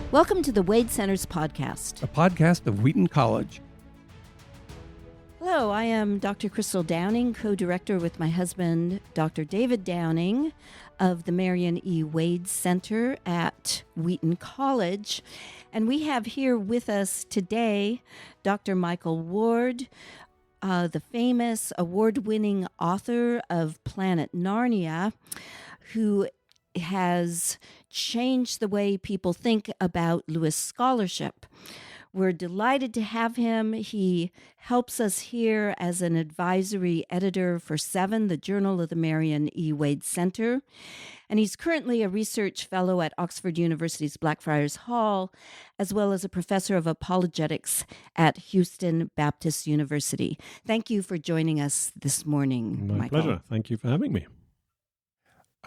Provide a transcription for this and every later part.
Welcome to the Wade Center's podcast. A podcast of Wheaton College. Hello, I am Dr. Crystal Downing, co-director with my husband, Dr. David Downing, of the Marion E. Wade Center at Wheaton College. And we have here with us today Dr. Michael Ward, the famous award-winning author of Planet Narnia, who has changed the way people think about Lewis scholarship. We're delighted to have him. He helps us here as an advisory editor for Seven, the Journal of the Marion E. Wade Center. And he's currently a research fellow at Oxford University's Blackfriars Hall, as well as a professor of apologetics at Houston Baptist University. Thank you for joining us this morning, My Michael. pleasure. Thank you for having me.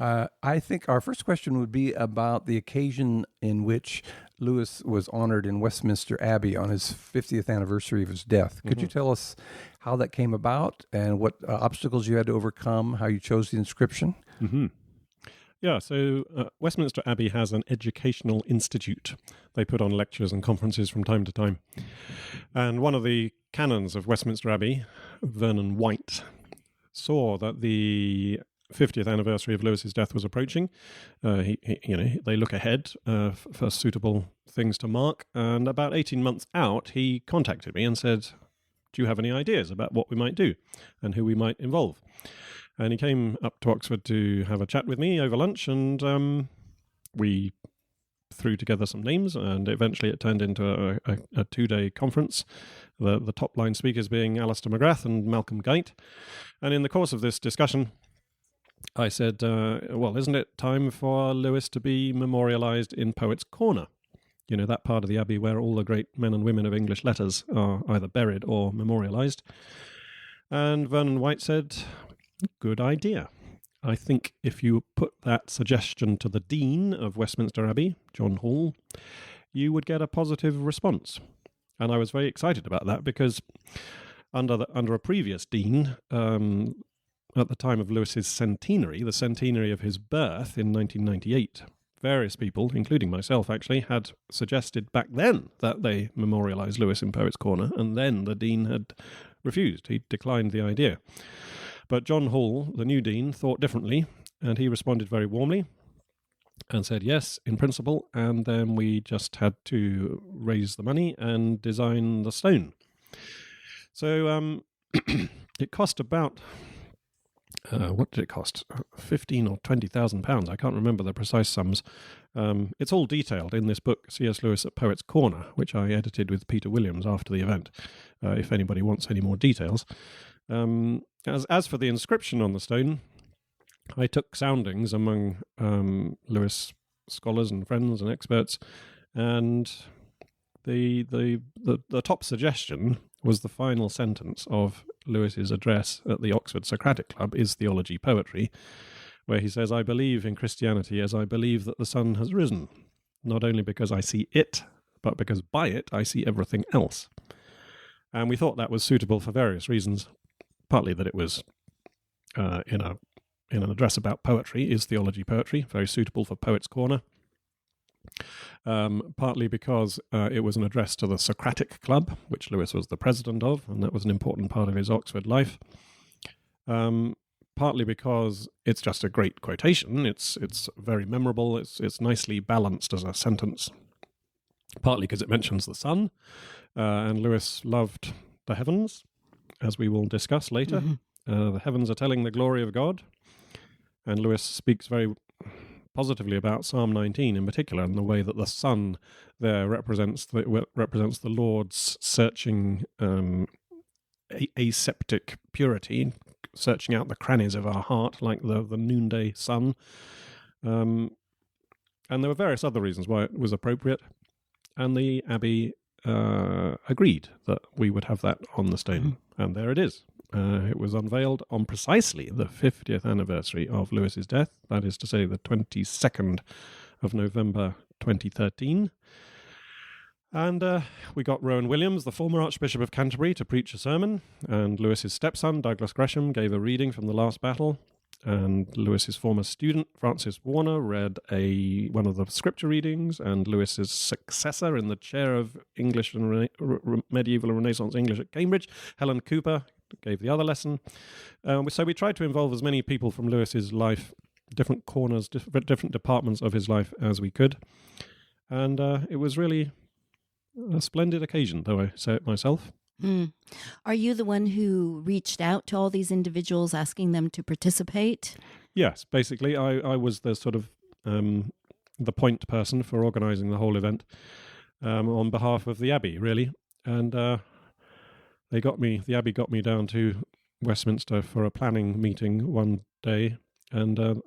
I think our first question would be about the occasion in which Lewis was honored in Westminster Abbey on his 50th anniversary of his death. Could you tell us how that came about and what obstacles you had to overcome, how you chose the inscription? Yeah, so Westminster Abbey has an educational institute. They put on lectures and conferences from time to time. And one of the canons of Westminster Abbey, Vernon White, saw that the 50th anniversary of Lewis's death was approaching. They look ahead for suitable things to mark. And about 18 months out, he contacted me and said, do you have any ideas about what we might do and who we might involve? And he came up to Oxford to have a chat with me over lunch, and we threw together some names, and eventually it turned into a two-day conference, the top-line speakers being Alistair McGrath and Malcolm Geit. And in the course of this discussion, I said, well, isn't it time for Lewis to be memorialised in Poets' Corner? You know, that part of the Abbey where all the great men and women of English letters are either buried or memorialised. And Vernon White said, good idea. I think if you put that suggestion to the Dean of Westminster Abbey, John Hall, you would get a positive response. And I was very excited about that because under a previous Dean, at the time of Lewis's centenary, the centenary of his birth in 1998, various people, including myself actually, had suggested back then that they memorialise Lewis in Poets' Corner, and then the Dean had refused. He declined the idea. But John Hall, the new Dean, thought differently, and he responded very warmly and said yes, in principle, and then we just had to raise the money and design the stone. So it cost about... what did it cost? 15 or 20,000 pounds. I can't remember the precise sums. It's all detailed in this book, C.S. Lewis at Poets' Corner, which I edited with Peter Williams after the event, if anybody wants any more details. As for the inscription on the stone, I took soundings among Lewis scholars and friends and experts, and the top suggestion was the final sentence of Lewis's address at the Oxford Socratic Club, Is Theology Poetry, where he says, I believe in Christianity as I believe that the sun has risen, not only because I see it, but because by it I see everything else. And we thought that was suitable for various reasons, partly that it was in an address about poetry, Is Theology Poetry, very suitable for Poets' Corner. Partly because it was an address to the Socratic Club, which Lewis was the president of, and that was an important part of his Oxford life. Partly because it's just a great quotation. It's very memorable. It's nicely balanced as a sentence. Partly because it mentions the sun, and Lewis loved the heavens, as we will discuss later. The heavens are telling the glory of God, and Lewis speaks very positively about Psalm 19 in particular, and the way that the sun there represents the Lord's searching aseptic purity, searching out the crannies of our heart like the noonday sun. And there were various other reasons why it was appropriate, and the Abbey agreed that we would have that on the stone, and there it is. It was unveiled on precisely the 50th anniversary of Lewis's death, that is to say the 22nd of November 2013. And we got Rowan Williams, the former Archbishop of Canterbury, to preach a sermon, and Lewis's stepson, Douglas Gresham, gave a reading from the last battle, And Lewis's former student, Francis Warner, read one of the scripture readings, and Lewis's successor in the chair of English and Medieval and Renaissance English at Cambridge, Helen Cooper, gave the other lesson. So we tried to involve as many people from Lewis's life, different corners, different departments of his life as we could. And it was really a splendid occasion, though I say it myself. Are you the one who reached out to all these individuals asking them to participate? Yes, basically. I was the sort of the point person for organising the whole event on behalf of the Abbey, really. And the Abbey got me down to Westminster for a planning meeting one day, and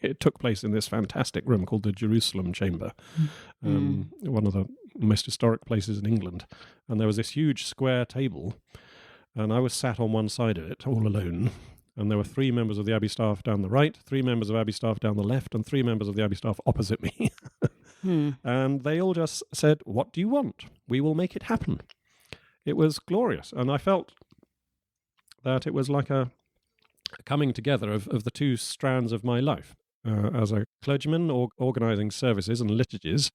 it took place in this fantastic room called the Jerusalem Chamber, one of the most historic places in England. And there was this huge square table, and I was sat on one side of it all alone. And there were 3 members of the Abbey staff down the right, 3 members of Abbey staff down the left, and 3 members of the Abbey staff opposite me. And they all just said, "What do you want? We will make it happen." It was glorious, and I felt that it was like a coming together of the 2 strands of my life. As a clergyman organising services and liturgies,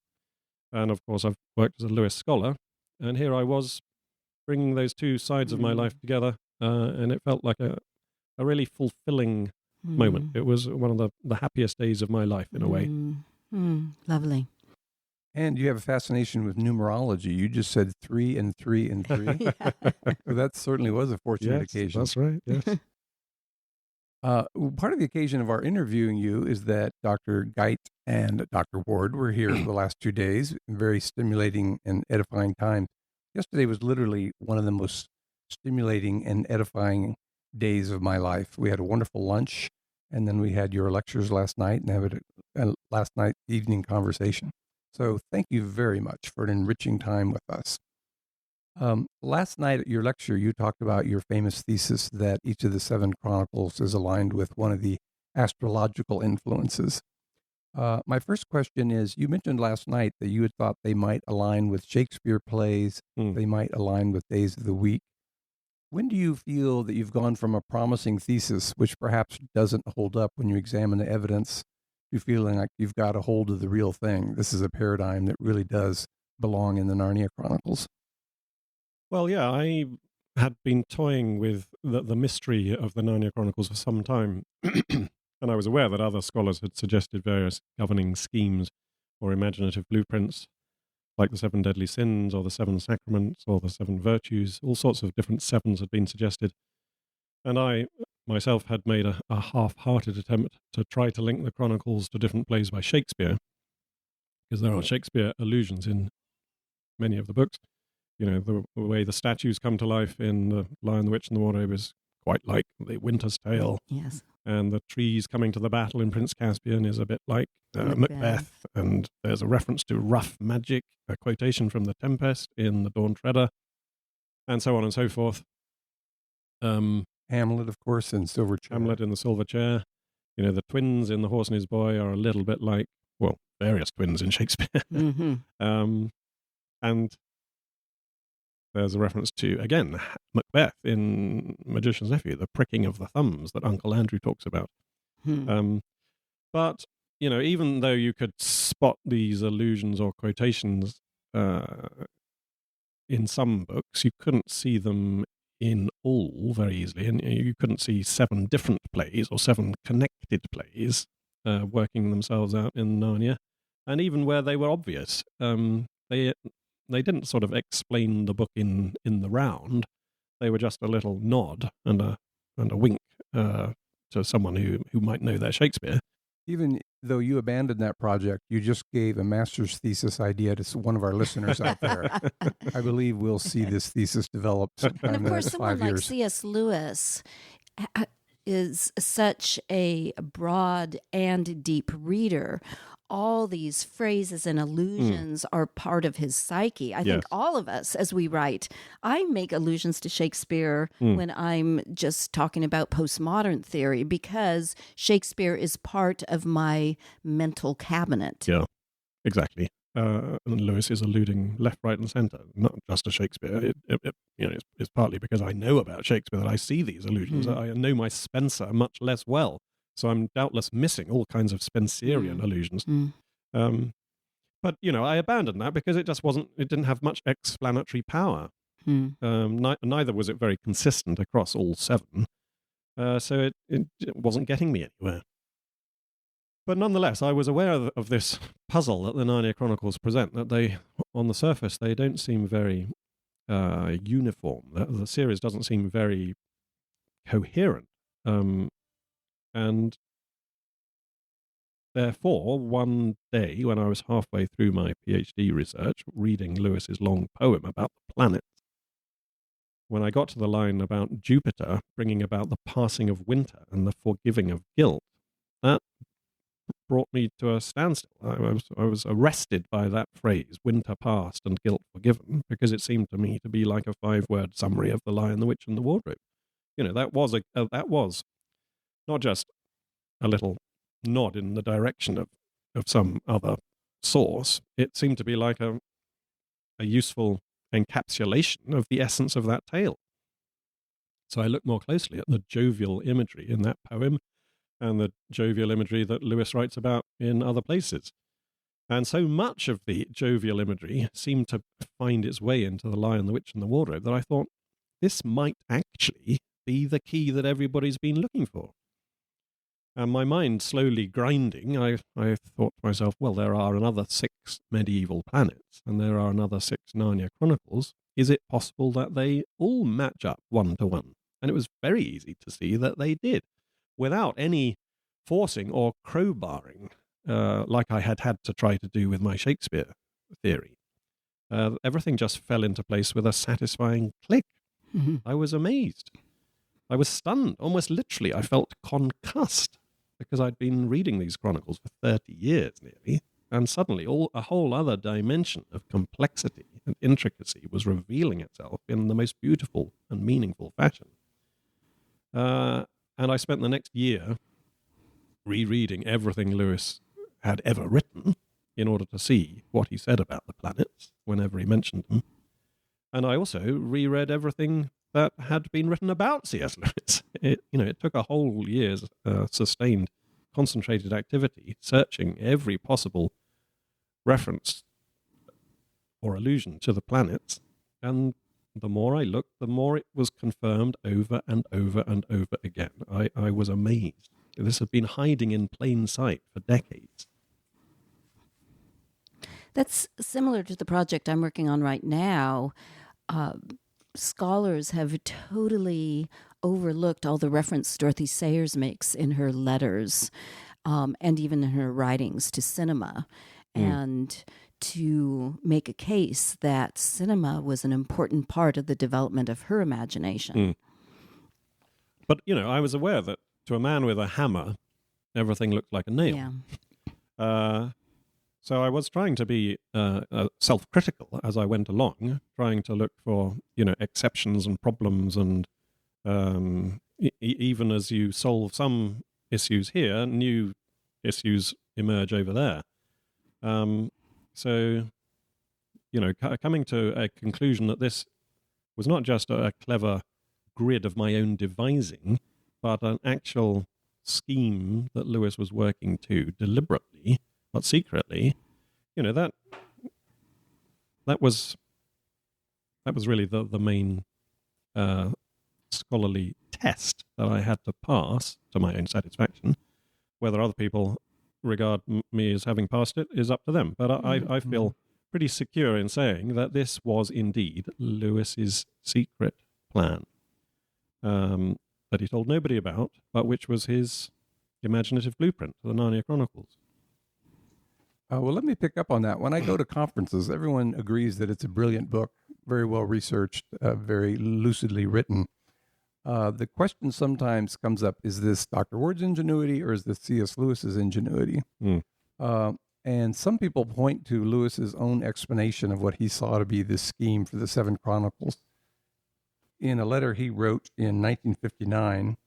and of course I've worked as a Lewis scholar, and here I was bringing those 2 sides of my life together, and it felt like a really fulfilling moment. It was one of the happiest days of my life, in a way. Lovely. And you have a fascination with numerology. You just said 3 and 3 and 3. Yeah. That certainly was a fortunate occasion. That's right, yes. Part of the occasion of our interviewing you is that Dr. Geit and Dr. Ward were here for the last 2 days. Very stimulating and edifying time. Yesterday was literally one of the most stimulating and edifying days of my life. We had a wonderful lunch, and then we had your lectures last night, and had a last night evening conversation. So thank you very much for an enriching time with us. Last night at your lecture, you talked about your famous thesis that each of the 7 Chronicles is aligned with one of the astrological influences. My first question is, you mentioned last night that you had thought they might align with Shakespeare plays, they might align with days of the week. When do you feel that you've gone from a promising thesis, which perhaps doesn't hold up when you examine the evidence, to feeling like you've got a hold of the real thing? This is a paradigm that really does belong in the Narnia Chronicles. Well, yeah, I had been toying with the mystery of the Narnia Chronicles for some time, and I was aware that other scholars had suggested various governing schemes or imaginative blueprints, like the 7 deadly sins, or the 7 sacraments, or the 7 virtues. All sorts of different 7s had been suggested. And I myself had made a half-hearted attempt to try to link the Chronicles to different plays by Shakespeare, because there are Shakespeare allusions in many of the books. You know, the way the statues come to life in The Lion, the Witch, and the Wardrobe is quite like The Winter's Tale. Yes. And the trees coming to the battle in Prince Caspian is a bit like Macbeth. And there's a reference to rough magic, a quotation from The Tempest in The Dawn Treader, and so on and so forth. Hamlet, of course, in Silver Chair. Hamlet in The Silver Chair. You know, the twins in The Horse and His Boy are a little bit like, well, various twins in Shakespeare. And there's a reference to, again, Macbeth in Magician's Nephew, the pricking of the thumbs that Uncle Andrew talks about. But, you know, even though you could spot these allusions or quotations in some books, you couldn't see them in all very easily. And you couldn't see 7 different plays or 7 connected plays working themselves out in Narnia. And even where they were obvious, they didn't sort of explain the book in the round. They were just a little nod and a wink to someone who might know their Shakespeare. Even though you abandoned that project, you just gave a master's thesis idea to one of our listeners out there. I believe we'll see this thesis develop sometime And of in the course, next someone 5 like years. C.S. Lewis is such a broad and deep reader. All these phrases and allusions are part of his psyche. I think all of us, as we write, I make allusions to Shakespeare when I'm just talking about postmodern theory, because Shakespeare is part of my mental cabinet. Yeah, exactly. And Lewis is alluding left, right, and centre, not just to Shakespeare. It's partly because I know about Shakespeare that I see these allusions. I know my Spenser much less well So I'm doubtless missing all kinds of Spencerian allusions. But, I abandoned that because it didn't have much explanatory power. Neither was it very consistent across all 7. So it wasn't getting me anywhere. But nonetheless, I was aware of this puzzle that the Narnia Chronicles present, that on the surface, they don't seem very uniform. The series doesn't seem very coherent. And therefore, one day when I was halfway through my PhD research, reading Lewis's long poem about the planets, when I got to the line about Jupiter bringing about the passing of winter and the forgiving of guilt, that brought me to a standstill. I was arrested by that phrase, winter past and guilt forgiven, because it seemed to me to be like a 5-word summary of The Lion, the Witch, and the Wardrobe. That was not just a little nod in the direction of some other source. It seemed to be like a useful encapsulation of the essence of that tale. So I looked more closely at the jovial imagery in that poem and the jovial imagery that Lewis writes about in other places. And so much of the jovial imagery seemed to find its way into The Lion, the Witch, and the Wardrobe that I thought, this might actually be the key that everybody's been looking for. And my mind slowly grinding, I thought to myself, well, there are another 6 medieval planets, and there are another 6 Narnia Chronicles. Is it possible that they all match up 1 to 1? And it was very easy to see that they did, without any forcing or crowbarring, like I had to try to do with my Shakespeare theory. Everything just fell into place with a satisfying click. Mm-hmm. I was amazed. I was stunned, almost literally. I felt concussed, because I'd been reading these chronicles for 30 years nearly, and suddenly a whole other dimension of complexity and intricacy was revealing itself in the most beautiful and meaningful fashion. And I spent the next year rereading everything Lewis had ever written in order to see what he said about the planets whenever he mentioned them. And I also reread everything that had been written about C.S. Lewis. It took a whole year's sustained, concentrated activity, searching every possible reference or allusion to the planets. And the more I looked, the more it was confirmed over and over and over again. I was amazed. This had been hiding in plain sight for decades. That's similar to the project I'm working on right now. Scholars have totally overlooked all the reference Dorothy Sayers makes in her letters and even in her writings to cinema, and to make a case that cinema was an important part of the development of her imagination. But, I was aware that to a man with a hammer, everything looked like a nail. Yeah. So I was trying to be self-critical as I went along, trying to look for, exceptions and problems, and even as you solve some issues here, new issues emerge over there. So, coming to a conclusion that this was not just a clever grid of my own devising, but an actual scheme that Lewis was working to deliberately, but secretly, that was really the main scholarly test that I had to pass to my own satisfaction. Whether other people regard me as having passed it is up to them. But I feel pretty secure in saying that this was indeed Lewis's secret plan, that he told nobody about, but which was his imaginative blueprint for the Narnia Chronicles. Well, let me pick up on that. When I go to conferences, everyone agrees that it's a brilliant book, very well researched, very lucidly written. The question sometimes comes up, is this Dr. Ward's ingenuity or is this C.S. Lewis's ingenuity? And some people point to Lewis's own explanation of what he saw to be this scheme for the 7 Chronicles. In a letter he wrote in 1959,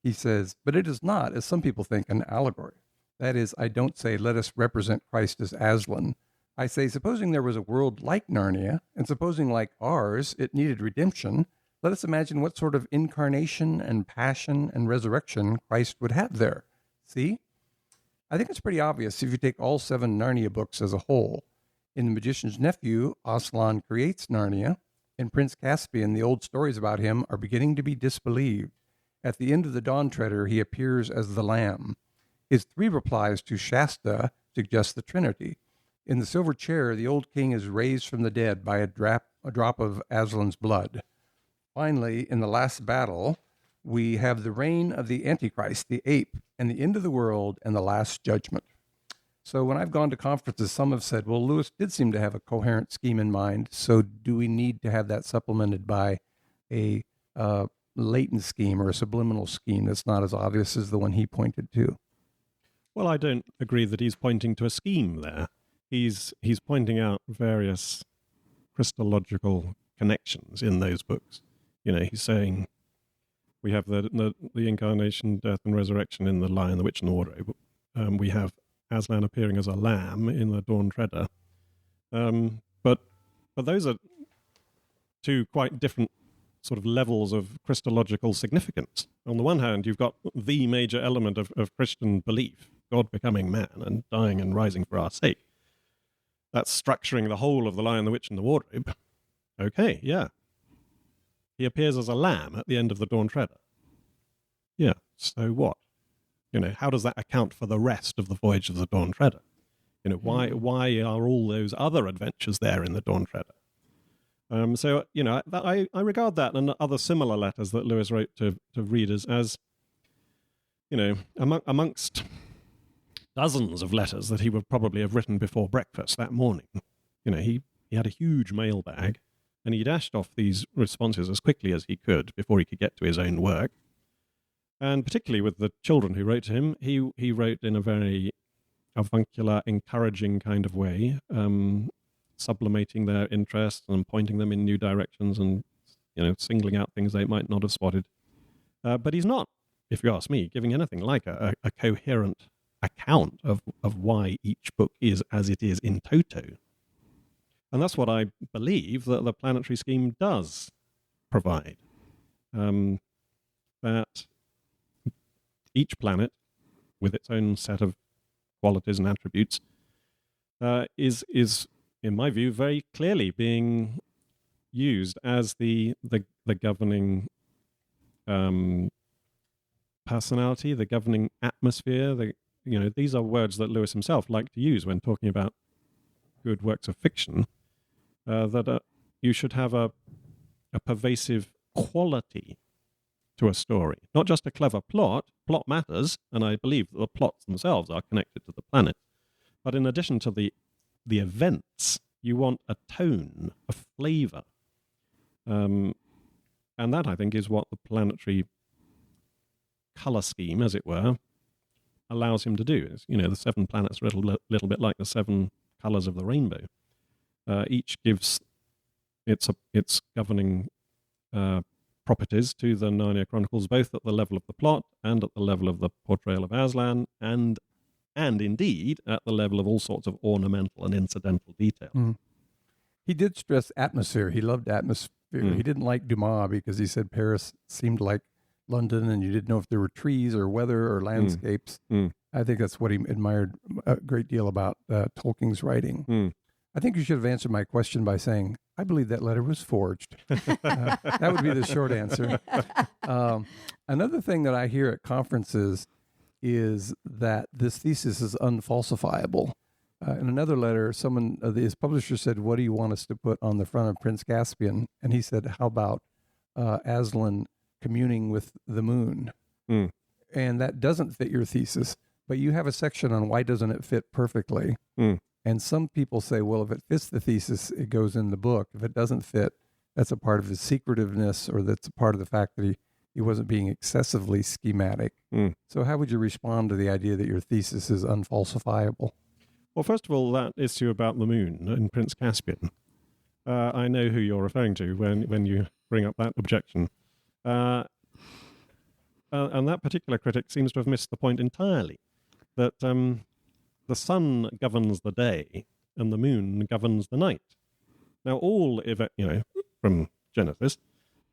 he says, "But it is not, as some people think, an allegory. That is, I don't say, let us represent Christ as Aslan. I say, supposing there was a world like Narnia, and supposing like ours, it needed redemption, let us imagine what sort of incarnation and passion and resurrection Christ would have there. See? I think it's pretty obvious if you take all 7 Narnia books as a whole. In The Magician's Nephew, Aslan creates Narnia. In Prince Caspian, the old stories about him are beginning to be disbelieved. At the end of The Dawn Treader, he appears as the Lamb. His 3 replies to Shasta suggest the Trinity. In The Silver Chair, the old king is raised from the dead by a drop of Aslan's blood. Finally, in The Last Battle, we have the reign of the Antichrist, the ape, and the end of the world and the last judgment. So when I've gone to conferences, some have said, well, Lewis did seem to have a coherent scheme in mind, so do we need to have that supplemented by a latent scheme or a subliminal scheme that's not as obvious as the one he pointed to? Well, I don't agree that he's pointing to a scheme there. He's pointing out various Christological connections in those books. He's saying we have the incarnation, death, and resurrection in The Lion, the Witch, and the Wardrobe. We have Aslan appearing as a lamb in The Dawn Treader. But those are 2 quite different sort of levels of Christological significance. On the one hand, you've got the major element of Christian belief, God becoming man and dying and rising for our sake. That's structuring the whole of The Lion, the Witch, and the Wardrobe. Okay, yeah. He appears as a lamb at the end of The Dawn Treader. Yeah, so what? How does that account for the rest of the Voyage of the Dawn Treader? Why are all those other adventures there in the Dawn Treader? I regard that and other similar letters that Lewis wrote to readers as, amongst dozens of letters that he would probably have written before breakfast that morning. He had a huge mailbag, and he dashed off these responses as quickly as he could before he could get to his own work. And particularly with the children who wrote to him, he wrote in a very avuncular, encouraging kind of way, sublimating their interests and pointing them in new directions and, singling out things they might not have spotted. But he's not, if you ask me, giving anything like a coherent account of why each book is as it is in toto. And that's what I believe that the planetary scheme does provide. That each planet, with its own set of qualities and attributes, is, in my view, very clearly being used as the governing personality, the governing atmosphere. These are words that Lewis himself liked to use when talking about good works of fiction. That you should have a pervasive quality to a story, not just a clever plot. Plot matters, and I believe that the plots themselves are connected to the planet. But in addition to the events, you want a tone, a flavor. And that, I think, is what the planetary color scheme, as it were, allows him to do. It's, the 7 planets are a little bit like the 7 colors of the rainbow. Each gives its governing properties to the Narnia Chronicles, both at the level of the plot and at the level of the portrayal of Aslan, and indeed at the level of all sorts of ornamental and incidental detail. Mm. He did stress atmosphere. He loved atmosphere. He didn't like Dumas because he said Paris seemed like London and you didn't know if there were trees or weather or landscapes. I think that's what he admired a great deal about Tolkien's writing. I think you should have answered my question by saying, I believe that letter was forged. That would be the short answer. Another thing that I hear at conferences is that this thesis is unfalsifiable. In another letter, his publisher said, what do you want us to put on the front of Prince Caspian? And he said, how about Aslan communing with the moon? And that doesn't fit your thesis, but you have a section on why doesn't it fit perfectly. And some people say, well, if it fits the thesis, it goes in the book. If it doesn't fit, that's a part of his secretiveness, or that's a part of the fact that he wasn't being excessively schematic. So how would you respond to the idea that your thesis is unfalsifiable? Well, first of all, that issue about the moon in Prince Caspian. I know who you're referring to when you bring up that objection. And that particular critic seems to have missed the point entirely, that the sun governs the day and the moon governs the night. Now, from Genesis,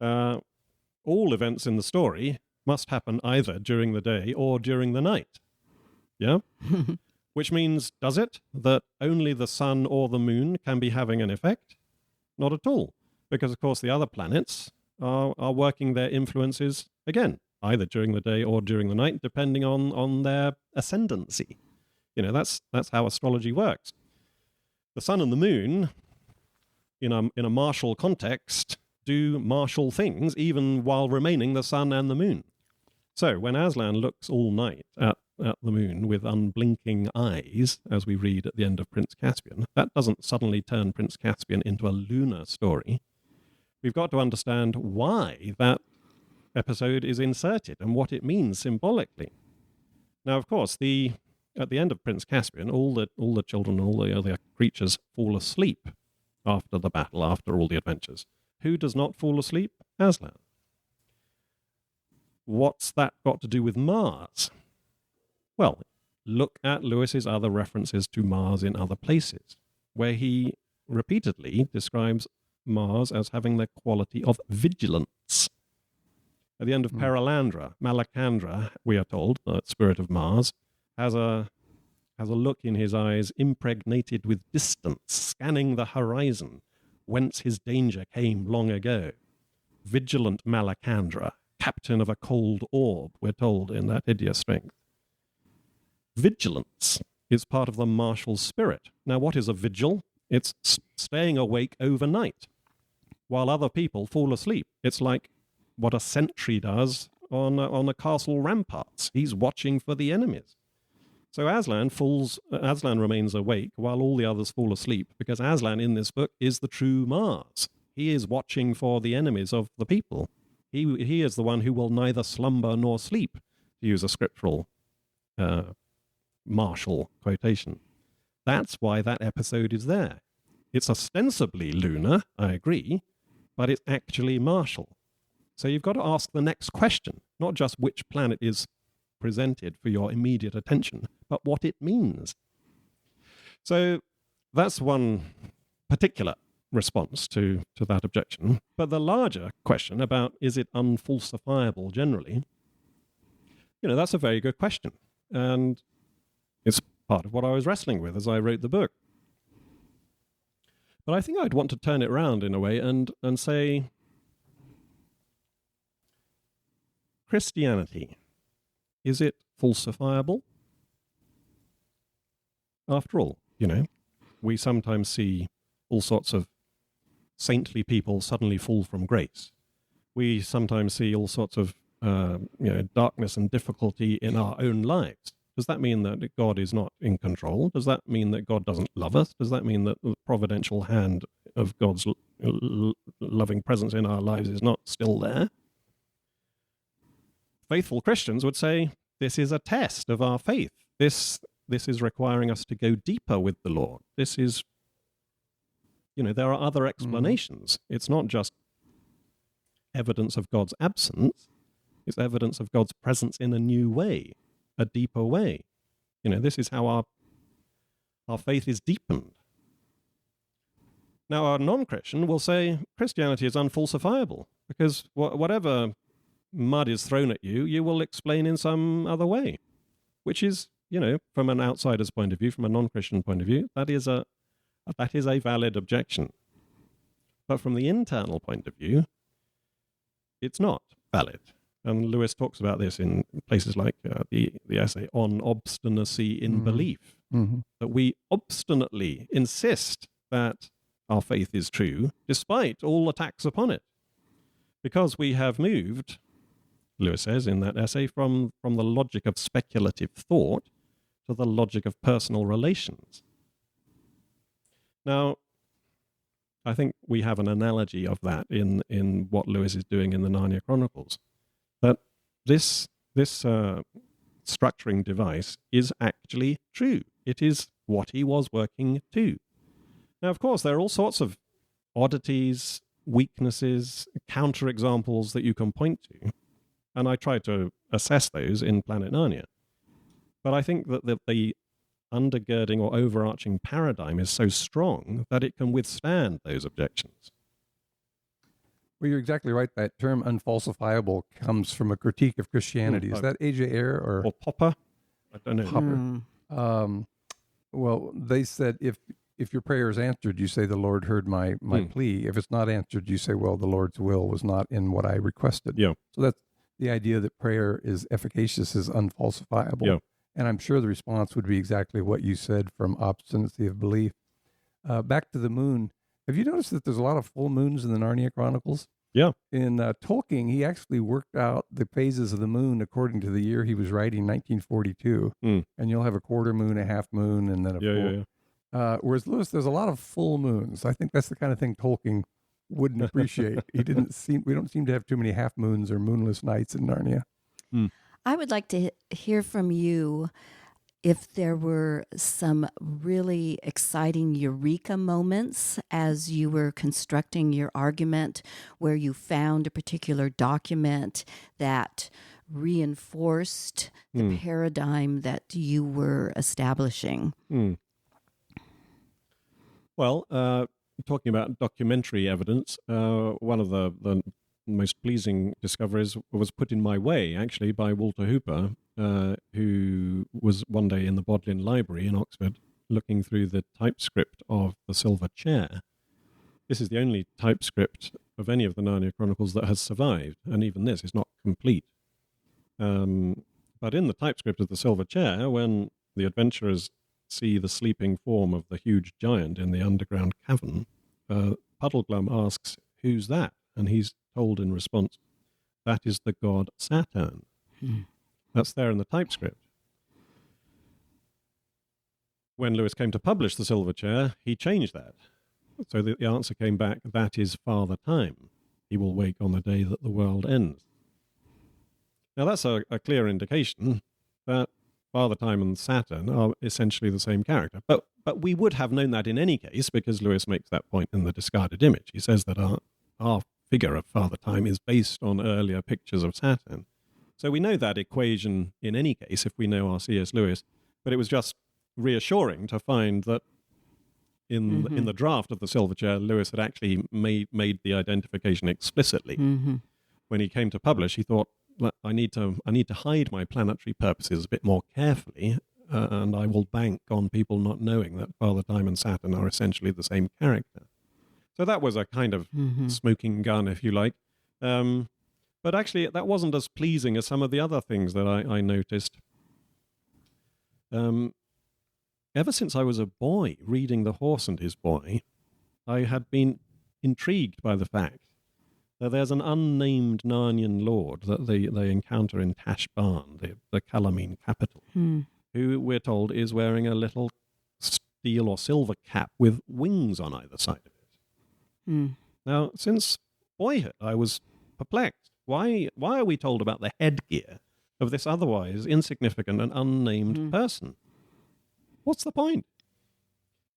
all events in the story must happen either during the day or during the night. Yeah? Which means, does it, that only the sun or the moon can be having an effect? Not at all. Because, of course, the other planets are working their influences, again, either during the day or during the night, depending on their ascendancy. That's how astrology works. The sun and the moon, in a martial context, do martial things even while remaining the sun and the moon. So when Aslan looks all night at the moon with unblinking eyes, as we read at the end of Prince Caspian, that doesn't suddenly turn Prince Caspian into a lunar story. We've got to understand why that episode is inserted and what it means symbolically. Now, of course, at the end of Prince Caspian, all the children, all the other creatures fall asleep after the battle, after all the adventures. Who does not fall asleep? Aslan. What's that got to do with Mars? Well, look at Lewis's other references to Mars in other places, where he repeatedly describes Mars as having the quality of vigilance. At the end of Perelandra, Malacandra, we are told, the spirit of Mars, has a look in his eyes impregnated with distance, scanning the horizon, whence his danger came long ago. Vigilant Malacandra, captain of a cold orb, we're told in that hideous strength. Vigilance is part of the martial spirit. Now, what is a vigil? It's staying awake overnight while other people fall asleep. It's like what a sentry does on a castle ramparts. He's watching for the enemies. So Aslan remains awake while all the others fall asleep, because Aslan in this book is the true Mars. He is watching for the enemies of the people. He is the one who will neither slumber nor sleep, to use a scriptural martial quotation. That's why that episode is there. It's ostensibly lunar, I agree, but it's actually martial. So you've got to ask the next question, not just which planet is presented for your immediate attention, but what it means. So that's one particular response to that objection. But the larger question about is it unfalsifiable generally, that's a very good question. And it's part of what I was wrestling with as I wrote the book. But I think I'd want to turn it around in a way and say, Christianity, is it falsifiable? After all, we sometimes see all sorts of saintly people suddenly fall from grace. We sometimes see all sorts of darkness and difficulty in our own lives. Does that mean that God is not in control? Does that mean that God doesn't love us? Does that mean that the providential hand of God's loving presence in our lives is not still there? Faithful Christians would say, this is a test of our faith. This is requiring us to go deeper with the Lord. This is, there are other explanations. It's not just evidence of God's absence. It's evidence of God's presence in a new way, a deeper way. This is how our faith is deepened. Now, our non-Christian will say Christianity is unfalsifiable because whatever mud is thrown at you, you will explain in some other way, which is, from an outsider's point of view, from a non-Christian point of view, that is a valid objection. But from the internal point of view, it's not valid. And Lewis talks about this in places like the essay on obstinacy in belief, that we obstinately insist that our faith is true, despite all attacks upon it, because we have moved, Lewis says in that essay, from the logic of speculative thought to the logic of personal relations. Now, I think we have an analogy of that in what Lewis is doing in the Narnia Chronicles, that this structuring device is actually true. It is what he was working to. Now, of course, there are all sorts of oddities, weaknesses, counterexamples that you can point to, and I try to assess those in Planet Narnia. But I think that the undergirding or overarching paradigm is so strong that it can withstand those objections. Well, you're exactly right. That term unfalsifiable comes from a critique of Christianity. Is that A.J. Ayer or Popper? I don't know. Popper. Well, they said if your prayer is answered, you say the Lord heard my plea. If it's not answered, you say, well, the Lord's will was not in what I requested. Yeah. So that's the idea that prayer is efficacious, is unfalsifiable. Yeah. And I'm sure the response would be exactly what you said from obstinacy of belief. Back to the moon. Have you noticed that there's a lot of full moons in the Narnia Chronicles? Yeah. In Tolkien, he actually worked out the phases of the moon according to the year he was writing, 1942. And you'll have a quarter moon, a half moon, and then a full. Whereas Lewis, there's a lot of full moons. I think that's the kind of thing Tolkien wouldn't appreciate. We don't seem to have too many half moons or moonless nights in Narnia. I would like to hear from you if there were some really exciting eureka moments as you were constructing your argument, where you found a particular document that reinforced the paradigm that you were establishing. Well, talking about documentary evidence, one of the most pleasing discoveries was put in my way, actually, by Walter Hooper, who was one day in the Bodleian Library in Oxford looking through the typescript of the Silver Chair. This is the only typescript of any of the Narnia Chronicles that has survived, and even this is not complete. But in the typescript of the Silver Chair, when the adventurers see the sleeping form of the huge giant in the underground cavern, Puddleglum asks, "Who's that?" And he's told in response, "That is the god Saturn." That's there in the typescript. When Lewis came to publish The Silver Chair, he changed that. So the answer came back, "That is Father Time. He will wake on the day that the world ends." Now that's a clear indication that Father Time and Saturn are essentially the same character. But we would have known that in any case, because Lewis makes that point in The Discarded Image. He says that our figure of Father Time is based on earlier pictures of Saturn. So we know that equation in any case if we know our C.S. Lewis, but it was just reassuring to find that in the draft of The Silver Chair, Lewis had actually made the identification explicitly. When he came to publish, he thought, I need to hide my planetary purposes a bit more carefully, and I will bank on people not knowing that Father Time and Saturn are essentially the same character. So that was a kind of smoking gun, if you like. But actually, that wasn't as pleasing as some of the other things that I noticed. Ever since I was a boy reading The Horse and His Boy, I had been intrigued by the fact that there's an unnamed Narnian lord that they encounter in Tashbaan, the Calamine capital, who we're told is wearing a little steel or silver cap with wings on either side of it. Now, since boyhood, I was perplexed. Why are we told about the headgear of this otherwise insignificant and unnamed person? What's the point?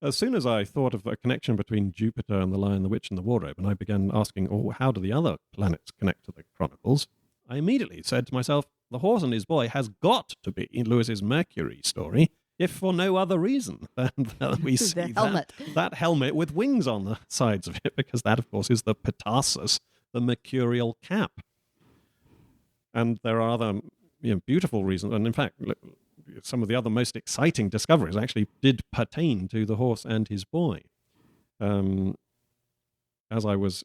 As soon as I thought of the connection between Jupiter and the Lion, the Witch, and the Wardrobe, and I began asking, how do the other planets connect to the Chronicles, I immediately said to myself, The Horse and His Boy has got to be Lewis's Mercury story, if for no other reason than that we see that helmet with wings on the sides of it, because that, of course, is the Petarsus, the mercurial cap. And there are other beautiful reasons, and in fact, some of the other most exciting discoveries actually did pertain to The Horse and His Boy. As I was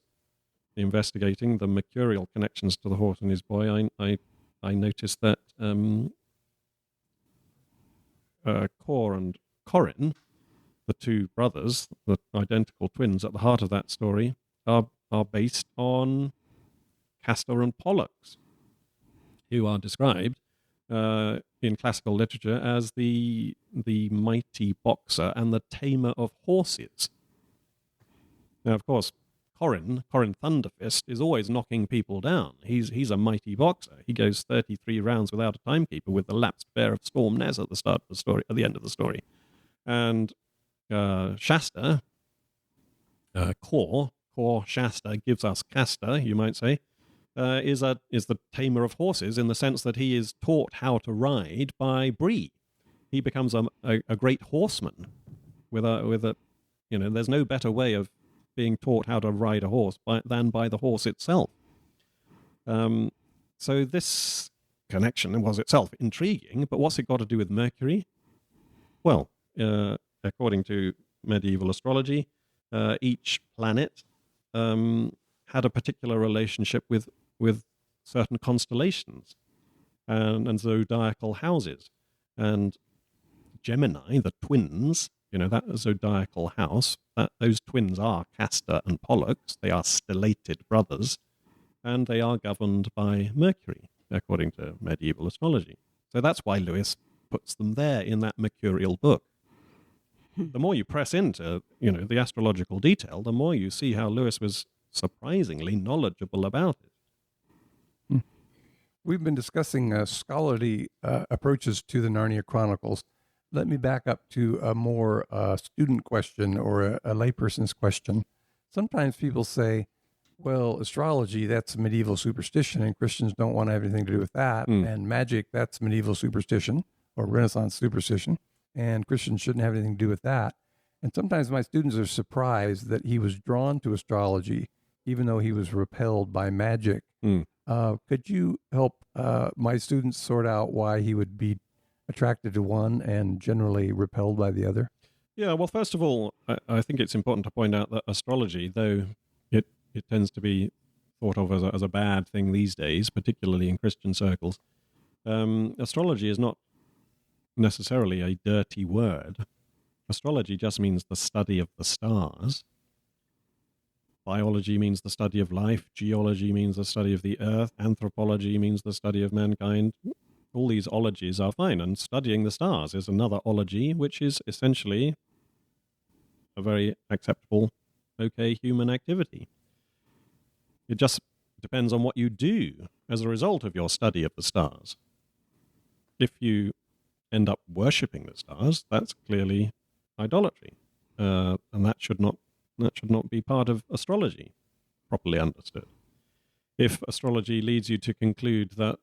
investigating the mercurial connections to The Horse and His Boy, I noticed that Cor and Corin, the two brothers, the identical twins at the heart of that story, are based on Castor and Pollux, who are described in classical literature as the mighty boxer and the tamer of horses. Now, of course, Corin Thunderfist is always knocking people down. He's a mighty boxer. He goes 33 rounds without a timekeeper with the lapsed bear of Storm Nez at the start of the story, at the end of the story. And Shasta, Cor Shasta gives us Castor, you might say, is the tamer of horses in the sense that he is taught how to ride by Bree. He becomes a great horseman with a there's no better way of being taught how to ride a horse than by the horse itself. So this connection was itself intriguing, but what's it got to do with Mercury? Well, according to medieval astrology, each planet had a particular relationship with certain constellations and zodiacal houses. And Gemini, the twins, that zodiacal house, those twins are Castor and Pollux. They are stellated brothers, and they are governed by Mercury, according to medieval astrology. So that's why Lewis puts them there in that mercurial book. The more you press into, the astrological detail, the more you see how Lewis was surprisingly knowledgeable about it. We've been discussing scholarly approaches to the Narnia Chronicles. Let me back up to a more student question or a layperson's question. Sometimes people say, well, astrology, that's medieval superstition, and Christians don't want to have anything to do with that. And magic, that's medieval superstition or Renaissance superstition, and Christians shouldn't have anything to do with that. And sometimes my students are surprised that he was drawn to astrology, even though he was repelled by magic. Could you help my students sort out why he would be attracted to one and generally repelled by the other? Yeah, well, first of all, I think it's important to point out that astrology, though it tends to be thought of as a bad thing these days, particularly in Christian circles, astrology is not necessarily a dirty word. Astrology just means the study of the stars. Biology means the study of life. Geology means the study of the earth. Anthropology means the study of mankind. All these ologies are fine, and studying the stars is another ology, which is essentially a very acceptable, okay human activity. It just depends on what you do as a result of your study of the stars. If you end up worshipping the stars, that's clearly idolatry, and that should not be part of astrology, properly understood. If astrology leads you to conclude that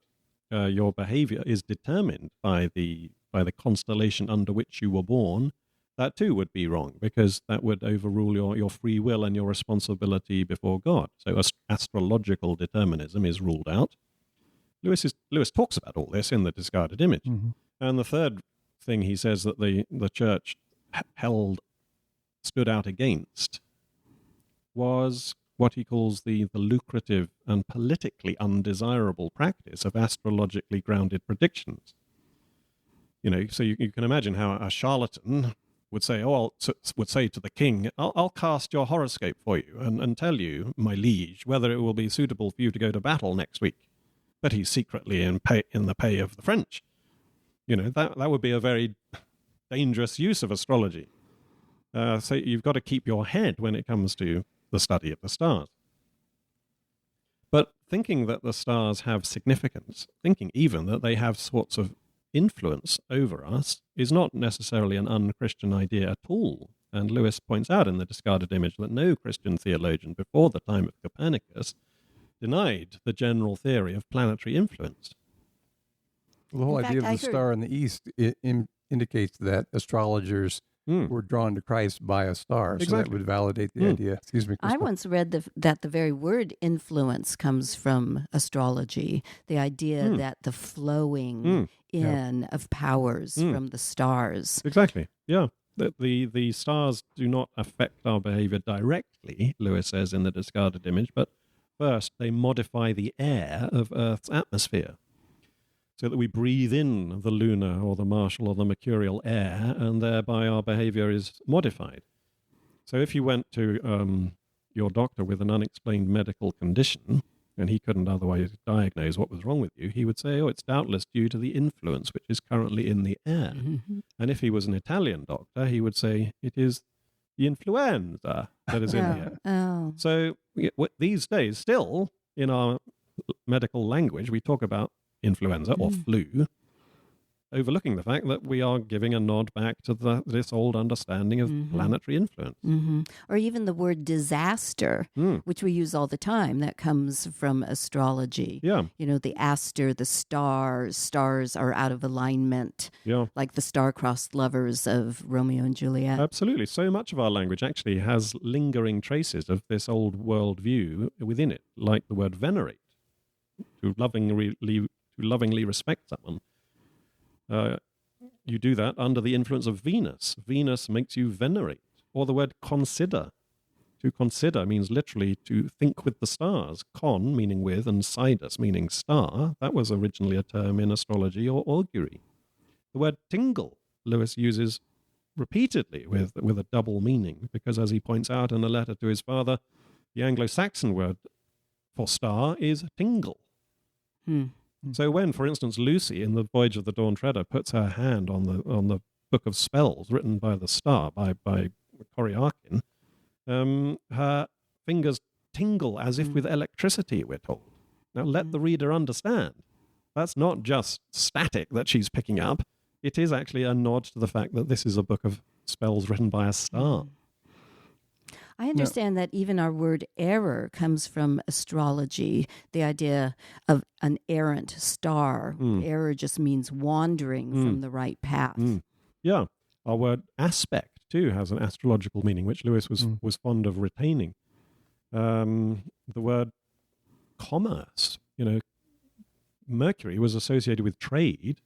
your behavior is determined by the constellation under which you were born, that too would be wrong, because that would overrule your free will and your responsibility before God. So astrological determinism is ruled out. Lewis talks about all this in The Discarded Image. And the third thing he says that the church stood out against was what he calls the lucrative and politically undesirable practice of astrologically grounded predictions. So you can imagine how a charlatan would say, would say to the king, I'll cast your horoscope for you and tell you, my liege, whether it will be suitable for you to go to battle next week. But he's secretly in the pay of the French. That would be a very dangerous use of astrology. So you've got to keep your head when it comes to the study of the stars. But thinking that the stars have significance, thinking even that they have sorts of influence over us, is not necessarily an un-Christian idea at all. And Lewis points out in The Discarded Image that no Christian theologian before the time of Copernicus denied the general theory of planetary influence. Well, the whole idea of the star in the east indicates that astrologers were drawn to Christ by a star. Exactly. So that would validate the idea. Excuse me, Crystal. I once read that the very word influence comes from astrology, the idea that the flowing in of powers from the stars. Exactly, yeah. The stars do not affect our behavior directly, Lewis says in The Discarded Image, but first they modify the air of Earth's atmosphere, so that we breathe in the lunar or the Martial or the mercurial air, and thereby our behavior is modified. So if you went to your doctor with an unexplained medical condition, and he couldn't otherwise diagnose what was wrong with you, he would say, it's doubtless due to the influence which is currently in the air. And if he was an Italian doctor, he would say, it is the influenza that is in the air. So these days, still, in our medical language, we talk about influenza or flu, overlooking the fact that we are giving a nod back to this old understanding of planetary influence. Or even the word disaster, which we use all the time, that comes from astrology. Yeah. The aster, the stars are out of alignment, like the star-crossed lovers of Romeo and Juliet. Absolutely. So much of our language actually has lingering traces of this old world view within it, like the word venerate, to lovingly respect someone, you do that under the influence of Venus. Venus makes you venerate. Or the word consider. To consider means literally to think with the stars. Con, meaning with, and sidus, meaning star. That was originally a term in astrology or augury. The word tingle, Lewis uses repeatedly with a double meaning, because as he points out in a letter to his father, the Anglo-Saxon word for star is tingle. So when, for instance, Lucy in the Voyage of the Dawn Treader puts her hand on the book of spells written by the star, by Coriakin, her fingers tingle as if with electricity, we're told. Now let the reader understand. That's not just static that she's picking up. It is actually a nod to the fact that this is a book of spells written by a star. I understand that even our word error comes from astrology, the idea of an errant star. Error just means wandering from the right path. Yeah. Our word aspect, too, has an astrological meaning, which Lewis was fond of retaining. The word commerce, Mercury was associated with trade.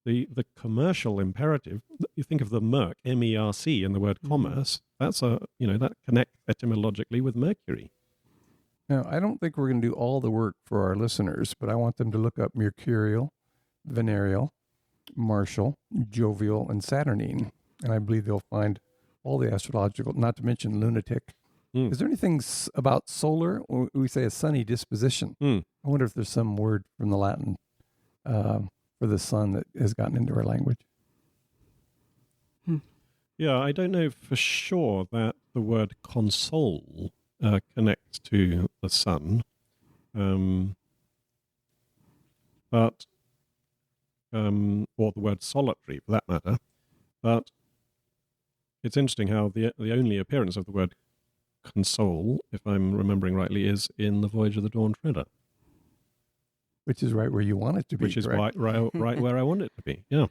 The commercial imperative, you think of the merc, M-E-R-C, in the word commerce, that's that connects etymologically with Mercury. Now, I don't think we're going to do all the work for our listeners, but I want them to look up mercurial, venereal, martial, jovial, and saturnine. And I believe they'll find all the astrological, not to mention lunatic. Is there anything about solar? We say a sunny disposition. I wonder if there's some word from the Latin for the sun that has gotten into our language. Yeah, I don't know for sure that the word console connects to the sun, but or the word solitary for that matter. But it's interesting how the only appearance of the word console, if I'm remembering rightly, is in the Voyage of the Dawn Treader. Which is right where you want it to be. Which is right where I want it to be, yeah.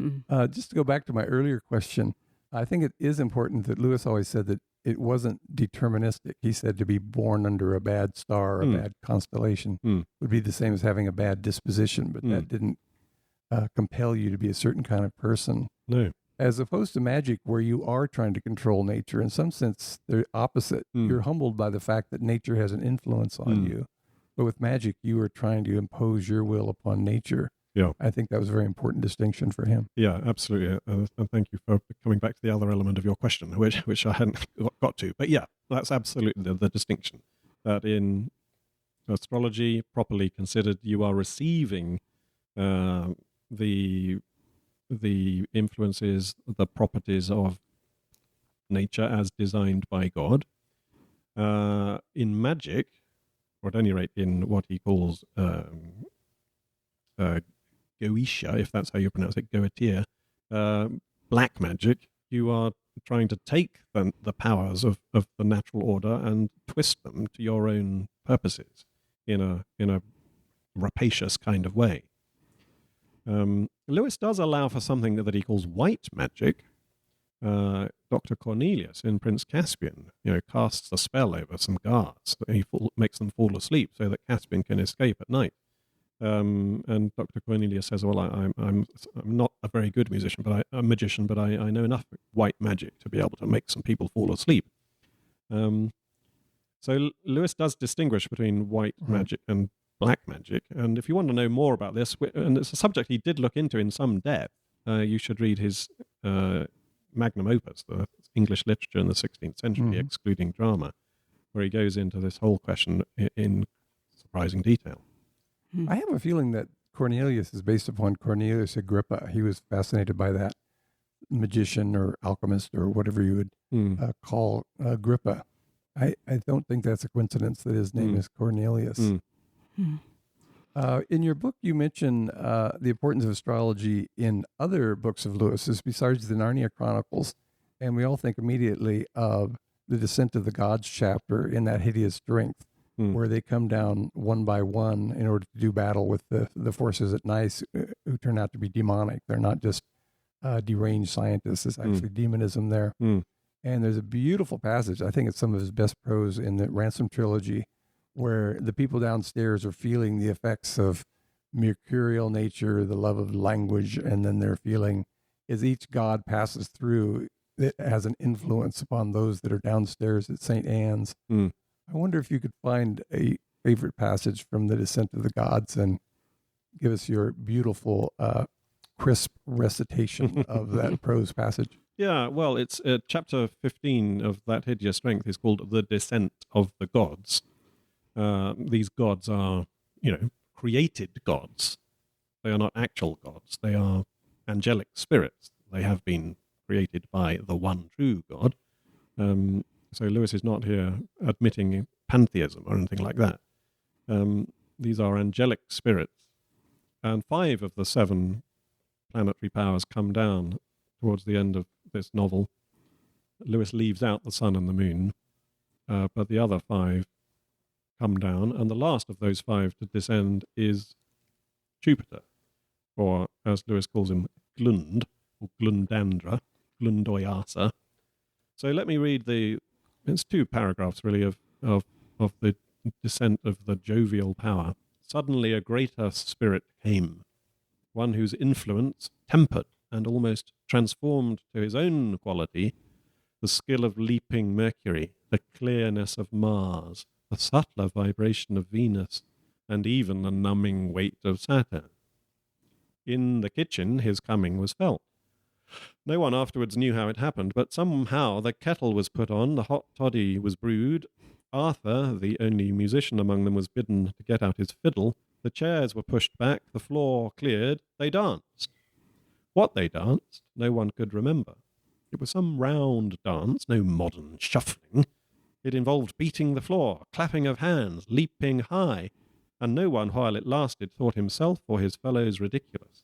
Just to go back to my earlier question, I think it is important that Lewis always said that it wasn't deterministic. He said to be born under a bad star or a bad constellation would be the same as having a bad disposition, but that didn't compel you to be a certain kind of person. No. As opposed to magic, where you are trying to control nature. In some sense, they're opposite. You're humbled by the fact that nature has an influence on you. But with magic, you are trying to impose your will upon nature. Yeah. I think that was a very important distinction for him. Yeah, absolutely. And thank you for coming back to the other element of your question, which I hadn't got to. But yeah, that's absolutely the distinction. That in astrology, properly considered, you are receiving the influences, the properties of nature as designed by God. In magic, or at any rate in what he calls Goetia, if that's how you pronounce it, Goetia, black magic, you are trying to take the powers of the natural order and twist them to your own purposes in a rapacious kind of way. Lewis does allow for something that he calls white magic. Dr. Cornelius in Prince Caspian, casts a spell over some guards. He makes them fall asleep so that Caspian can escape at night. And Dr. Cornelius says, "Well, I'm not a very good magician, but I know enough white magic to be able to make some people fall asleep." So Lewis does distinguish between white magic and black magic. And if you want to know more about this, and it's a subject he did look into in some depth, you should read his magnum opus, the English literature in the 16th century, excluding drama, where he goes into this whole question in surprising detail. I have a feeling that Cornelius is based upon Cornelius Agrippa. He was fascinated by that magician or alchemist or whatever you would call Agrippa. I don't think that's a coincidence that his name is Cornelius. In your book, you mention the importance of astrology in other books of Lewis's besides the Narnia Chronicles, and we all think immediately of the Descent of the Gods chapter in that hideous strength, where they come down one by one in order to do battle with the forces at Nice, who turn out to be demonic. They're not just deranged scientists. It's actually demonism there. And there's a beautiful passage, I think it's some of his best prose in the Ransom trilogy, where the people downstairs are feeling the effects of mercurial nature, the love of language, and then their feeling as each god passes through, it has an influence upon those that are downstairs at St. Anne's. Mm. I wonder if you could find a favorite passage from the Descent of the Gods and give us your beautiful, crisp recitation of that prose passage. Yeah, well, it's chapter 15 of That Hideous Strength is called The Descent of the Gods. These gods are, created gods. They are not actual gods. They are angelic spirits. They have been created by the one true God. So Lewis is not here admitting pantheism or anything like that. These are angelic spirits. And 5 of the 7 planetary powers come down towards the end of this novel. Lewis leaves out the sun and the moon, but the other 5 come down, and the last of those 5 to descend is Jupiter, or as Lewis calls him, Glund, or Glundandra, Glundoyasa. So let me read it's 2 paragraphs really of the descent of the jovial power. Suddenly a greater spirit came, one whose influence tempered and almost transformed to his own quality the skill of leaping Mercury, the clearness of Mars, the subtler vibration of Venus, and even the numbing weight of Saturn. In the kitchen his coming was felt. No one afterwards knew how it happened, but somehow the kettle was put on, the hot toddy was brewed, Arthur, the only musician among them, was bidden to get out his fiddle, the chairs were pushed back, the floor cleared, they danced. What they danced, no one could remember. It was some round dance, no modern shuffling. It involved beating the floor, clapping of hands, leaping high, and no one, while it lasted, thought himself or his fellows ridiculous.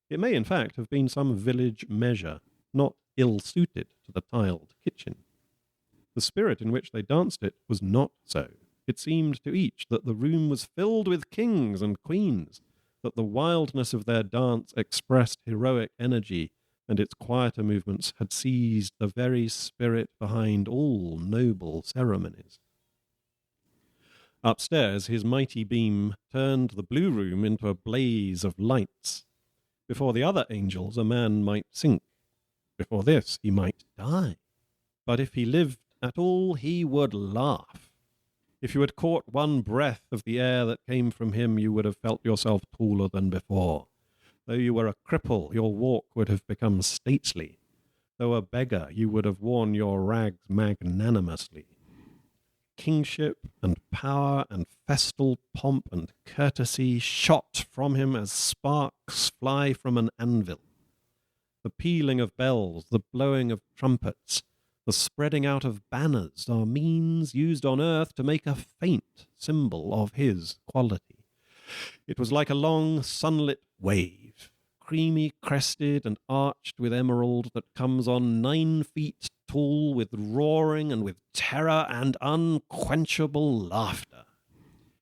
It may, in fact, have been some village measure, not ill-suited to the tiled kitchen. The spirit in which they danced it was not so. It seemed to each that the room was filled with kings and queens, that the wildness of their dance expressed heroic energy, and its quieter movements had seized the very spirit behind all noble ceremonies. Upstairs, his mighty beam turned the blue room into a blaze of lights. Before the other angels, a man might sink. Before this, he might die. But if he lived at all, he would laugh. If you had caught one breath of the air that came from him, you would have felt yourself taller than before. Though you were a cripple, your walk would have become stately. Though a beggar, you would have worn your rags magnanimously. Kingship and power and festal pomp and courtesy shot from him as sparks fly from an anvil. The pealing of bells, the blowing of trumpets, the spreading out of banners are means used on earth to make a faint symbol of his quality. It was like a long sunlit wave, creamy crested and arched with emerald, that comes on 9 feet tall with roaring and with terror and unquenchable laughter.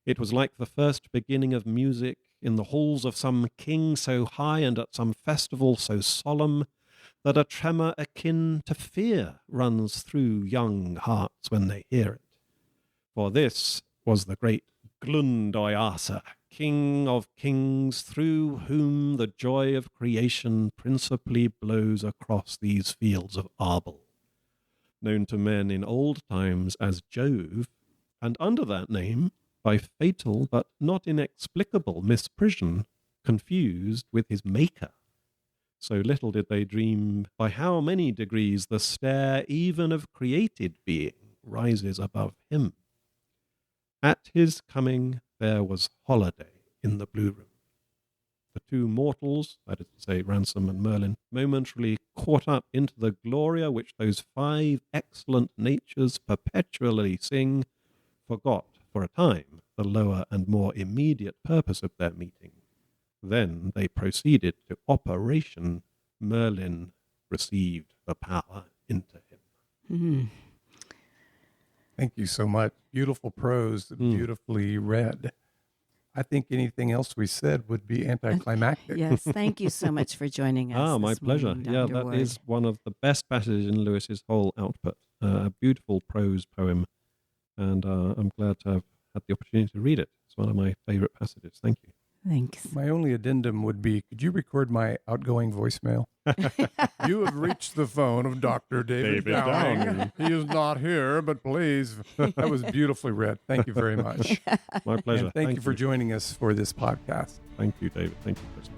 It was like the first beginning of music in the halls of some king so high and at some festival so solemn that a tremor akin to fear runs through young hearts when they hear it. For this was the great Glundoyasa, King of kings, through whom the joy of creation principally blows across these fields of Arbel, known to men in old times as Jove, and under that name, by fatal but not inexplicable misprision, confused with his maker. So little did they dream by how many degrees the stair even of created being rises above him. At his coming there was holiday in the blue room. The 2 mortals, that is to say Ransom and Merlin, momentarily caught up into the gloria which those 5 excellent natures perpetually sing, forgot for a time the lower and more immediate purpose of their meeting. Then they proceeded to operation. Merlin received the power into him. Mm-hmm. Thank you so much. Beautiful prose, beautifully read. I think anything else we said would be anticlimactic. Yes, thank you so much for joining us. My pleasure. Morning, Yeah, Dr. that Ward. is one of the best passages in Lewis's whole output. A beautiful prose poem, and I'm glad to have had the opportunity to read it. It's one of my favorite passages. Thank you. Thanks. My only addendum would be, could you record my outgoing voicemail? You have reached the phone of Dr. David Downing. He is not here, but please. That was beautifully read. Thank you very much. My pleasure. And thank you for joining us for this podcast. Thank you, David. Thank you, Chris.